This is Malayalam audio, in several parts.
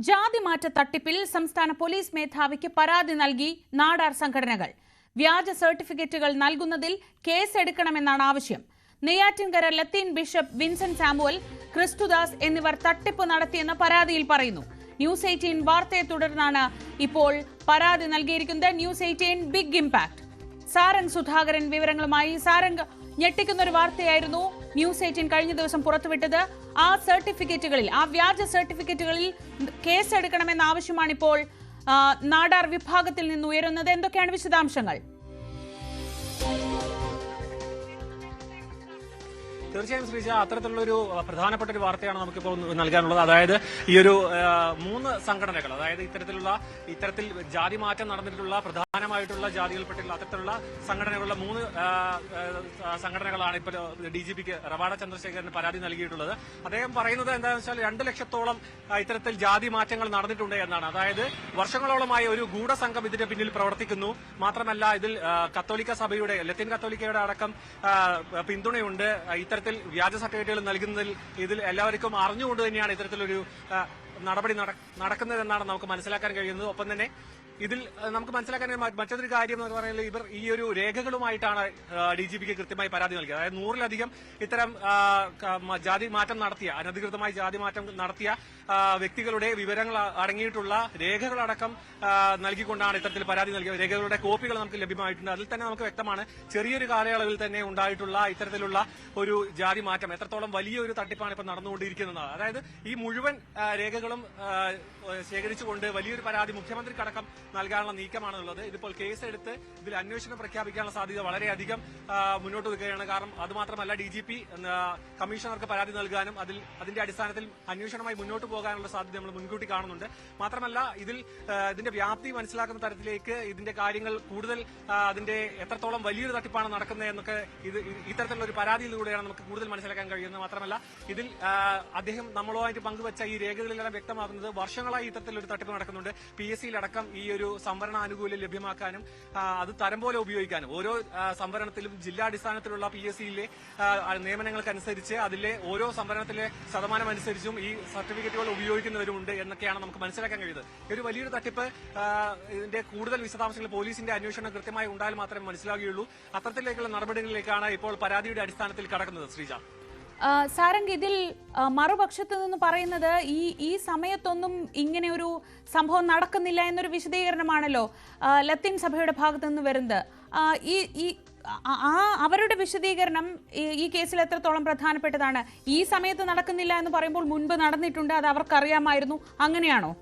ജാതിമാറ്റ തട്ടിപ്പിൽ സംസ്ഥാന പോലീസ് മേധാവിക്ക് പരാതി നൽകി നാടാർ സംഘടനകൾ. വ്യാജ സർട്ടിഫിക്കറ്റുകൾ നൽകുന്നതിൽ കേസെടുക്കണമെന്നാണ് ആവശ്യം. നെയ്യാറ്റിൻകര ലത്തീൻ ബിഷപ്പ് വിൻസെന്റ് സാമുവൽ, ക്രിസ്തുദാസ് എന്നിവർ തട്ടിപ്പ് നടത്തിയെന്ന് പരാതിയിൽ പറയുന്നു. ന്യൂസ് 18 വാർത്തയെ തുടർന്നാണ് ഇപ്പോൾ പരാതി നൽകിയിരിക്കുന്നത്. News 18 big impact. Sarang Sudhakaran വിവരങ്ങളുമായി. സാരംഗ്, ഞെട്ടിക്കുന്ന ഒരു വാർത്തയായിരുന്നു ന്യൂസ് 18 കഴിഞ്ഞ ദിവസം പുറത്തുവിട്ടത്. ആ സർട്ടിഫിക്കറ്റുകളിൽ, ആ വ്യാജ സർട്ടിഫിക്കറ്റുകളിൽ കേസെടുക്കണമെന്ന ആവശ്യമാണ് ഇപ്പോൾ നാടാർ വിഭാഗത്തിൽ നിന്ന് ഉയരുന്നത്. എന്തൊക്കെയാണ് വിശദാംശങ്ങൾ? തീർച്ചയായും ശ്രീജ, അത്തരത്തിലുള്ളൊരു പ്രധാനപ്പെട്ട ഒരു വാർത്തയാണ് നമുക്കിപ്പോൾ നൽകാനുള്ളത്. അതായത് ഈ ഒരു 3 സംഘടനകൾ, അതായത് ഇത്തരത്തിൽ ജാതി മാറ്റം നടന്നിട്ടുള്ള പ്രധാനമായിട്ടുള്ള ജാതികൾപ്പെട്ടുള്ള അത്തരത്തിലുള്ള സംഘടനകളുള്ള 3 സംഘടനകളാണ് ഇപ്പോൾ DGPക്ക് റവാഡ ചന്ദ്രശേഖരന് പരാതി നൽകിയിട്ടുള്ളത്. അദ്ദേഹം പറയുന്നത് എന്താണെന്ന് വെച്ചാൽ 2 ലക്ഷത്തോളം ഇത്തരത്തിൽ ജാതി മാറ്റങ്ങൾ നടന്നിട്ടുണ്ട് എന്നാണ്. അതായത് വർഷങ്ങളോളമായി ഒരു ഗൂഢസംഘം ഇതിന്റെ പിന്നിൽ പ്രവർത്തിക്കുന്നു. മാത്രമല്ല ഇതിൽ കത്തോലിക്ക സഭയുടെ, ലത്തീൻ കത്തോലിക്കയുടെ അടക്കം പിന്തുണയുണ്ട്. ഇത്തരത്തിൽ വ്യാജ സർട്ടിഫിക്കറ്റുകൾ നൽകുന്നതിൽ ഇതിൽ എല്ലാവർക്കും അറിഞ്ഞുകൊണ്ട് തന്നെയാണ് ഇത്തരത്തിലൊരു നടപടി നടക്കുന്നതെന്നാണ് നമുക്ക് മനസ്സിലാക്കാൻ കഴിയുന്നത്. ഒപ്പം തന്നെ ഇതിൽ നമുക്ക് മനസ്സിലാക്കാൻ മറ്റൊരു കാര്യം എന്ന് പറയുന്നത്, ഇവർ ഈ ഒരു രേഖകളുമായിട്ടാണ് DGPക്ക് കൃത്യമായി പരാതി നൽകിയത്. അതായത് 100-ലധികം ഇത്തരം ജാതി മാറ്റം നടത്തിയ, അനധികൃതമായി ജാതി മാറ്റം നടത്തിയ വ്യക്തികളുടെ വിവരങ്ങൾ അടങ്ങിയിട്ടുള്ള രേഖകളടക്കം നൽകിക്കൊണ്ടാണ് ഇത്തരത്തിൽ പരാതി നൽകിയത്. രേഖകളുടെ കോപ്പികൾ നമുക്ക് ലഭ്യമായിട്ടുണ്ട്. അതിൽ തന്നെ നമുക്ക് വ്യക്തമാണ് ചെറിയൊരു കാലയളവിൽ തന്നെ ഉണ്ടായിട്ടുള്ള ഇത്തരത്തിലുള്ള ഒരു ജാതി മാറ്റം എത്രത്തോളം വലിയൊരു തട്ടിപ്പാണ് ഇപ്പോൾ നടന്നുകൊണ്ടിരിക്കുന്നത്. അതായത് ഈ മുഴുവൻ രേഖകളും ശേഖരിച്ചുകൊണ്ട് വലിയൊരു പരാതി മുഖ്യമന്ത്രിക്കടക്കം നൽകാനുള്ള നീക്കമാണുള്ളത്. ഇതിപ്പോൾ കേസെടുത്ത് ഇതിൽ അന്വേഷണം പ്രഖ്യാപിക്കാനുള്ള സാധ്യത വളരെയധികം മുന്നോട്ട് വരികയാണ്. കാരണം അതുമാത്രമല്ല, DGP കമ്മീഷണർക്ക് പരാതി നൽകാനും അതിന്റെ അടിസ്ഥാനത്തിൽ അന്വേഷണമായി മുന്നോട്ട് പോകാനുള്ള സാധ്യത നമ്മൾ മുൻകൂട്ടി കാണുന്നുണ്ട്. മാത്രമല്ല ഇതിന്റെ വ്യാപ്തി മനസ്സിലാക്കുന്ന തരത്തിലേക്ക് ഇതിന്റെ കാര്യങ്ങൾ കൂടുതൽ, അതിന്റെ എത്രത്തോളം വലിയൊരു തട്ടിപ്പാണ് നടക്കുന്നത് എന്നൊക്കെ ഇത്തരത്തിലുള്ള ഒരു പരാതിയിലൂടെയാണ് നമുക്ക് കൂടുതൽ മനസ്സിലാക്കാൻ കഴിയുന്നത്. മാത്രമല്ല ഇതിൽ അദ്ദേഹം നമ്മളുമായിട്ട് പങ്കുവച്ച ഈ രേഖകളിലെല്ലാം വ്യക്തമാക്കുന്നത് വർഷങ്ങളായി ഇത്തരത്തിലൊരു തട്ടിപ്പ് നടക്കുന്നുണ്ട്. PSCയിലടക്കം ഈ ഒരു സംവരണ ആനുകൂല്യം ലഭ്യമാക്കാനും അത് തരം പോലെ ഉപയോഗിക്കാനും, ഓരോ സംവരണത്തിലും ജില്ലാടിസ്ഥാനത്തിലുള്ള PSCയിലെ നിയമനങ്ങൾക്കനുസരിച്ച് അതിലെ ഓരോ സംവരണത്തിലെ ശതമാനം അനുസരിച്ചും ഈ സർട്ടിഫിക്കറ്റുകൾ ഉപയോഗിക്കുന്നവരുമുണ്ട് എന്നൊക്കെയാണ് നമുക്ക് മനസ്സിലാക്കാൻ കഴിയുന്നത്. ഒരു വലിയൊരു തട്ടിപ്പ്, ഇതിന്റെ കൂടുതൽ വിശദാംശങ്ങൾ പോലീസിന്റെ അന്വേഷണം കൃത്യമായി ഉണ്ടായാൽ മാത്രമേ മനസ്സിലാകുകയുള്ളൂ. അത്തരത്തിലേക്കുള്ള നടപടികളിലേക്കാണ് ഇപ്പോൾ പരാതിയുടെ അടിസ്ഥാനത്തിൽ കടക്കുന്നത്. ശ്രീജ, സാരംഗ്, ഇതിൽ മറുപക്ഷത്ത് നിന്ന് പറയുന്നത് ഈ സമയത്തൊന്നും ഇങ്ങനെ ഒരു സംഭവം നടക്കുന്നില്ല എന്നൊരു വിശദീകരണമാണല്ലോ ലത്തീൻ സഭയുടെ ഭാഗത്തു നിന്ന് വരുന്നത്. അവരുടെ വിശദീകരണം ഈ കേസിൽ എത്രത്തോളം പ്രധാനപ്പെട്ടതാണ്? ഈ സമയത്ത് നടക്കുന്നില്ല എന്ന് പറയുമ്പോൾ മുൻപ് നടന്നിട്ടുണ്ട്, അത് അവർക്കറിയാമായിരുന്നു, അങ്ങനെയാണോ?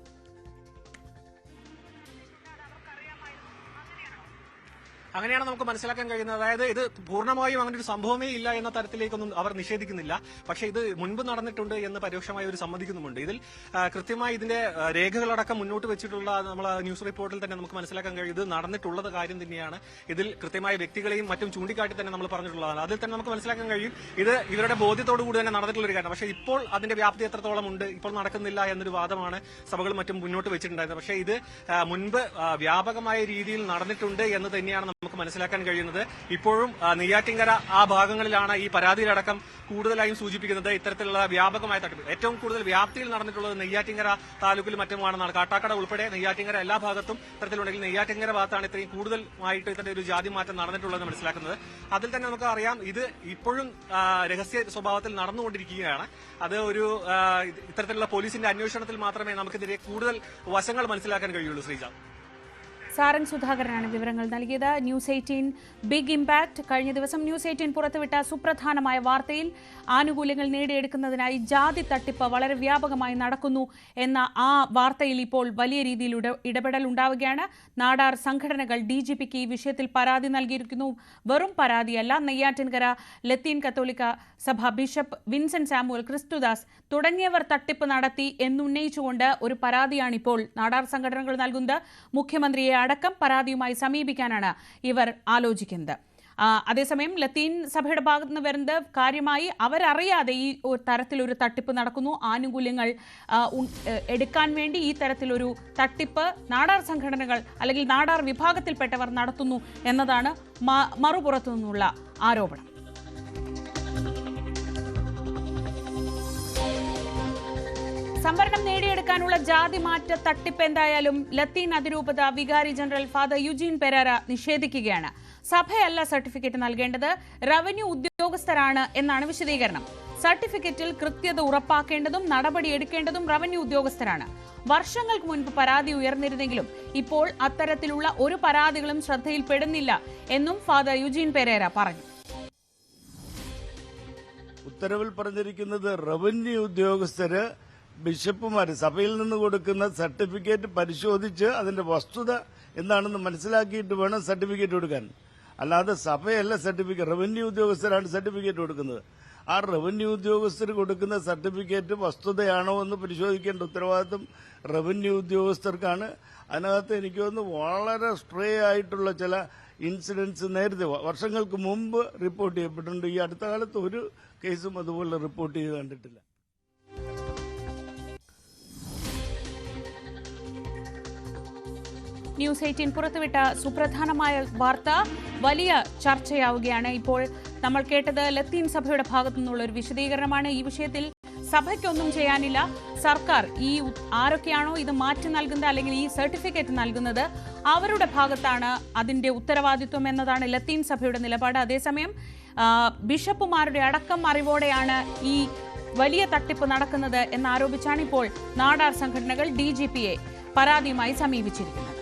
അങ്ങനെയാണ് നമുക്ക് മനസ്സിലാക്കാൻ കഴിയുന്നത്. അതായത് ഇത് പൂർണ്ണമായും അങ്ങനെ ഒരു സംഭവമേ ഇല്ല എന്ന തരത്തിലേക്കൊന്നും അവർ നിഷേധിക്കുന്നില്ല. പക്ഷേ ഇത് മുൻപ് നടന്നിട്ടുണ്ട് എന്ന് പരോക്ഷമായി അവർ സമ്മതിക്കുന്നുമുണ്ട്. ഇതിൽ കൃത്യമായി ഇതിന്റെ രേഖകളടക്കം മുന്നോട്ട് വെച്ചിട്ടുള്ള നമ്മൾ ന്യൂസ് റിപ്പോർട്ടിൽ തന്നെ നമുക്ക് മനസ്സിലാക്കാൻ കഴിയും ഇത് നടന്നിട്ടുള്ളത് കാര്യം തന്നെയാണ്. ഇതിൽ കൃത്യമായ വ്യക്തികളെയും മറ്റും ചൂണ്ടിക്കാട്ടി തന്നെ നമ്മൾ പറഞ്ഞിട്ടുള്ളതാണ്. അതിൽ തന്നെ നമുക്ക് മനസ്സിലാക്കാൻ കഴിയും ഇത് ഇവരുടെ ബോധ്യത്തോടു കൂടി തന്നെ നടന്നിട്ടുള്ള ഒരു കാര്യം. പക്ഷേ ഇപ്പോൾ അതിന്റെ വ്യാപ്തി എത്രത്തോളം ഉണ്ട്, ഇപ്പോൾ നടക്കുന്നില്ല എന്നൊരു വാദമാണ് സഭകളും മറ്റും മുന്നോട്ട് വെച്ചിട്ടുണ്ടായിരുന്നത്. പക്ഷേ ഇത് മുൻപ് വ്യാപകമായ രീതിയിൽ നടന്നിട്ടുണ്ട് എന്ന് തന്നെയാണ് നമുക്ക് മനസ്സിലാക്കാൻ കഴിയുന്നത്. ഇപ്പോഴും നെയ്യാറ്റിൻകര ആ ഭാഗങ്ങളിലാണ് ഈ പരാതിയിലടക്കം കൂടുതലായും സൂചിപ്പിക്കുന്നത് ഇത്തരത്തിലുള്ള വ്യാപകമായ തട്ടിപ്പ്. ഏറ്റവും കൂടുതൽ വ്യാപ്തിയിൽ നടന്നിട്ടുള്ളത് നെയ്യാറ്റിൻകര താലൂക്കിൽ മറ്റുമാണെന്നാണ്. കാട്ടാക്കട ഉൾപ്പെടെ നെയ്യാറ്റിൻകര എല്ലാ ഭാഗത്തും ഇത്തരത്തിലുണ്ടെങ്കിൽ നെയ്യാറ്റിൻകര ഭാഗത്താണ് ഇത്രയും കൂടുതലായിട്ട് ഇത്തരം ഒരു ജാതി മാറ്റം നടന്നിട്ടുള്ളതെന്ന് മനസ്സിലാക്കുന്നത്. അതിൽ തന്നെ നമുക്ക് അറിയാം ഇത് ഇപ്പോഴും രഹസ്യ സ്വഭാവത്തിൽ നടന്നുകൊണ്ടിരിക്കുകയാണ്. അത് ഒരു ഇത്തരത്തിലുള്ള പോലീസിന്റെ അന്വേഷണത്തിൽ മാത്രമേ നമുക്കിതിരെ കൂടുതൽ വശങ്ങൾ മനസ്സിലാക്കാൻ കഴിയുള്ളൂ. ശ്രീജ, സാരംഗ് സുധാകരനാണ് വിവരങ്ങൾ നൽകിയത്. News 18 big impact. കഴിഞ്ഞ ദിവസം ന്യൂസ് 18 പുറത്തുവിട്ട സുപ്രധാനമായ വാർത്തയിൽ ആനുകൂല്യങ്ങൾ നേടിയെടുക്കുന്നതിനായി ജാതി തട്ടിപ്പ് വളരെ വ്യാപകമായി നടക്കുന്നു എന്ന ആ വാർത്തയിൽ ഇപ്പോൾ വലിയ രീതിയിൽ ഇടപെടൽ ഉണ്ടാവുകയാണ്. നാടാർ സംഘടനകൾ DGPക്ക് ഈ വിഷയത്തിൽ പരാതി നൽകിയിരിക്കുന്നു. വെറും പരാതിയല്ല, നെയ്യാറ്റിൻകര ലത്തീൻ കത്തോലിക്ക സഭ ബിഷപ്പ് വിൻസെന്റ് സാമുവൽ, ക്രിസ്തുദാസ് തുടങ്ങിയവർ തട്ടിപ്പ് നടത്തി എന്നുന്നയിച്ചുകൊണ്ട് ഒരു പരാതിയാണിപ്പോൾ നാടാർ സംഘടനകൾ നൽകുന്നത്. മുഖ്യമന്ത്രിയെ അടക്കം പരാതിയുമായി സമീപിക്കാനാണ് ഇവർ ആലോചിക്കുന്നത്. അതേസമയം ലത്തീൻ സഭയുടെ ഭാഗത്ത് നിന്ന് വരുന്നത് കാര്യമായി അവരറിയാതെ ഈ തരത്തിലൊരു തട്ടിപ്പ് നടക്കുന്നു, ആനുകൂല്യങ്ങൾ എടുക്കാൻ വേണ്ടി ഈ തരത്തിലൊരു തട്ടിപ്പ് നാടാർ സംഘടനകൾ അല്ലെങ്കിൽ നാടാർ വിഭാഗത്തിൽപ്പെട്ടവർ നടത്തുന്നു എന്നതാണ് മറുപുറത്തു നിന്നുള്ള ആരോപണം. സംവരണം നേടിയെടുക്കാനുള്ള ജാതി മാറ്റ തട്ടിപ്പ് എന്തായാലും ലത്തീൻ അതിരൂപത വികാരി ജനറൽ ഫാദർ യുജീൻ പെരേര നിഷേധിക്കുകയാണ്. സഭയല്ല സർട്ടിഫിക്കറ്റ് നൽകേണ്ടത്, റവന്യൂ ഉദ്യോഗസ്ഥരാണ് എന്നാണ് വിശദീകരണം. സർട്ടിഫിക്കറ്റിൽ കൃത്യത ഉറപ്പാക്കേണ്ടതും നടപടിയെടുക്കേണ്ടതും റവന്യൂ ഉദ്യോഗസ്ഥരാണ്. വർഷങ്ങൾക്ക് മുൻപ് പരാതി ഉയർന്നിരുന്നെങ്കിലും ഇപ്പോൾ അത്തരത്തിലുള്ള ഒരു പരാതികളും ശ്രദ്ധയിൽപ്പെടുന്നില്ല എന്നും ഫാദർ യുജീൻ പെരേര പറഞ്ഞു. ഉത്തരവിൽ പറഞ്ഞിരിക്കുന്നത് റവന്യൂ ഉദ്യോഗസ്ഥര് ബിഷപ്പുമാര് സഭയിൽ നിന്ന് കൊടുക്കുന്ന സർട്ടിഫിക്കറ്റ് പരിശോധിച്ച് അതിന്റെ വസ്തുത എന്താണെന്ന് മനസ്സിലാക്കിയിട്ട് വേണം സർട്ടിഫിക്കറ്റ് കൊടുക്കാൻ. അല്ലാതെ സഭയല്ല സർട്ടിഫിക്കറ്റ്, റവന്യൂ ഉദ്യോഗസ്ഥരാണ് സർട്ടിഫിക്കറ്റ് കൊടുക്കുന്നത്. ആ റവന്യൂ ഉദ്യോഗസ്ഥർ കൊടുക്കുന്ന സർട്ടിഫിക്കറ്റ് വസ്തുതയാണോ എന്ന് പരിശോധിക്കേണ്ട ഉത്തരവാദിത്വം റവന്യൂ ഉദ്യോഗസ്ഥർക്കാണ്. അതിനകത്ത് എനിക്ക് തോന്നുന്നു വളരെ സ്ട്രേ ആയിട്ടുള്ള ചില ഇൻസിഡൻസ് നേരത്തെ വർഷങ്ങൾക്ക് മുമ്പ് റിപ്പോർട്ട് ചെയ്യപ്പെട്ടിട്ടുണ്ട്. ഈ അടുത്ത കാലത്ത് ഒരു കേസും അതുപോലെ റിപ്പോർട്ട് ചെയ്ത് കണ്ടിട്ടില്ല. ന്യൂസ് 18 പുറത്തുവിട്ട സുപ്രധാനമായ വാർത്ത വലിയ ചർച്ചയാവുകയാണ്. ഇപ്പോൾ നമ്മൾ കേട്ടത് ലത്തീൻ സഭയുടെ ഭാഗത്തു നിന്നുള്ള ഒരു വിശദീകരണമാണ്. ഈ വിഷയത്തിൽ സഭയ്ക്കൊന്നും ചെയ്യാനില്ല. സർക്കാർ ഈ ആരൊക്കെയാണോ ഇത് മാറ്റി നൽകുന്നത് അല്ലെങ്കിൽ ഈ സർട്ടിഫിക്കറ്റ് നൽകുന്നത് അവരുടെ ഭാഗത്താണ് അതിന്റെ ഉത്തരവാദിത്വം എന്നതാണ് ലത്തീൻ സഭയുടെ നിലപാട്. അതേസമയം ബിഷപ്പുമാരുടെ അടക്കം അറിവോടെയാണ് ഈ വലിയ തട്ടിപ്പ് നടക്കുന്നത് എന്നാരോപിച്ചാണ് ഇപ്പോൾ നാടാർ സംഘടനകൾ DGPയെ പരാതിയുമായി സമീപിച്ചിരിക്കുന്നത്.